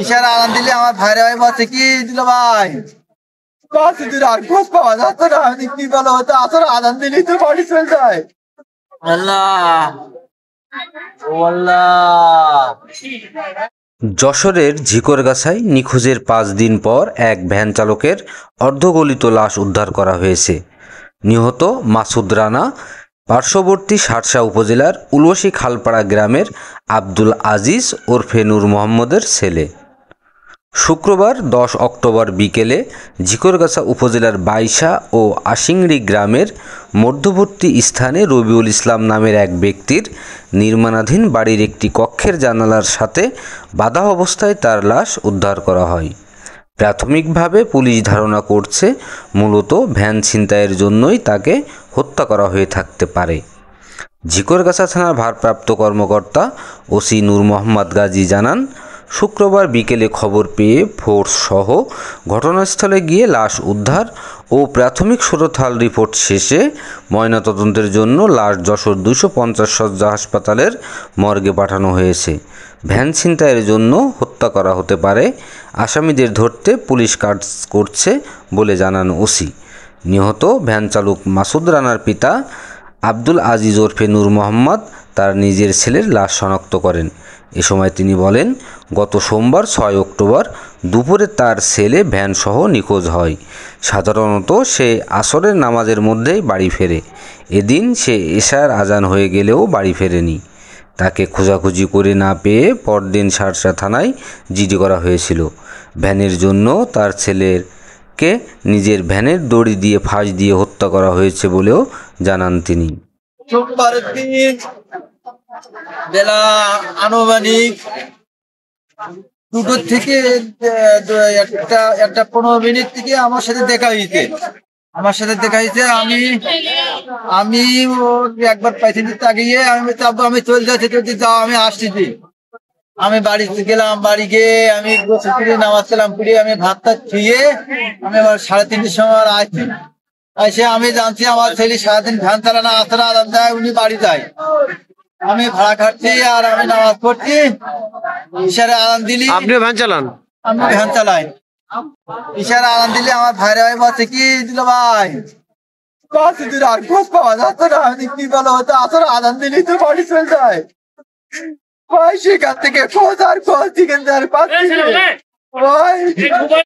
ইশারা আদান দিলে আমার ভাইরা ভাই বলছে কি দিল ভাই আর খোঁজ পাওয়া যাচ্ছে না। আমি কি বলো হয়তো আসলে আদান দিলেই তো বাড়ি চলে যায়। আল্লাহ ও আল্লাহ। যশোরের ঝিকরগাছায় নিখোঁজের 5 দিন পর এক ভ্যান চালকের অর্ধগলিত লাশ উদ্ধার করা হয়েছে। নিহত মাসুদ রানা পার্শ্ববর্তী শার্শা উপজেলার উলসি খালপাড়া গ্রামের আব্দুল আজিজ ওরফে নূর মোহাম্মদের ছেলে। শুক্রবার 10 অক্টোবর বিকেলে ঝিকরগাছা উপজেলার বাইশা ও আশিংড়ি গ্রামের মধ্যবর্তী স্থানে রবিউল ইসলাম নামের এক ব্যক্তির নির্মাণাধীন বাড়ির একটি কক্ষের জানালার সাথে বাঁধা অবস্থায় তার লাশ উদ্ধার করা হয়। প্রাথমিকভাবে পুলিশ ধারণা করছে মূলত ভ্যান ছিনতাইয়ের জন্যই তাকে হত্যা করা হয়ে থাকতে পারে। ঝিকরগাছা থানার ভারপ্রাপ্ত কর্মকর্তা ওসি নূর মোহাম্মদ গাজী জানান, শুক্রবার বিকেলে খবর পেয়ে ফোর্স সহ ঘটনাস্থলে গিয়ে লাশ উদ্ধার ও প্রাথমিক সুরতহাল রিপোর্ট শেষে ময়নাতদন্তের জন্য লাশ যশোর 250 শয্যা হাসপাতালের মর্গে পাঠানো হয়েছে। ভ্যান ছিনতাইয়ের জন্য হত্যা করা হতে পারে। আসামিদের ধরতে পুলিশ কাজ করছে বলে জানান ওসি। নিহত ভ্যান চালক মাসুদ রানার পিতা আব্দুল আজিজ ওরফে নূর মোহাম্মদ তার নিজের ছেলের লাশ শনাক্ত করেন। এ সময় তিনি বলেন, গত সোমবার 6 অক্টোবর দুপুরে তার ছেলে ভ্যানসহ নিখোঁজ হয়। সাধারণত সে আসরের নামাজের মধ্যেই বাড়ি ফেরে। এদিন সে এশার আজান হয়ে গেলেও বাড়ি ফেরেনি। তাকে খোঁজাখুঁজি করে না পেয়ে পরদিন শার্শা থানায় জিডি করা হয়েছিল। ভ্যানের জন্য তার ছেলেকে নিজের ভ্যানের দড়ি দিয়ে ফাঁস দিয়ে হত্যা করা হয়েছে বলেও জানান তিনি। সোমবারের দিন বেলা আনুমানিক 2টো থেকে 1:15 থেকে আমার সাথে দেখা হয়েছে। আমি একবার পাইছি তাকিয়ে আমি চলে যাচ্ছি, যদি যাও আমি আসছি। আমি বাড়ি গেলাম, বাড়ি গিয়ে আমি নামাজ কালাম পড়ে আমি ভাত টাত খেয়ে আমি আবার 3:30টার সময় আসছি। এসে আমি জানছি আমার ছেলে সারাদিন ভ্যান চালানো আসরা আদান দেয়, উনি বাড়ি যায়। আমি ভাড়া খাচ্ছি আর আমি নামাজ পড়ছি। ইশারা আদান দিলি আপনি ভ্যান চালান? আমি ভ্যান চালাই। ইশারা আদান দিলে আমার ভাইরা ভাই বলছে কি দিল ভাই আর খোঁজ পাওয়া যাচ্ছে না। আমি কি বলো হয়তো আসলে আদান দিলেই তো বাড়ি চলে যায়। ভাই সেখান থেকে খোঁজ আর খোঁজ দিকে পাচ্ছি।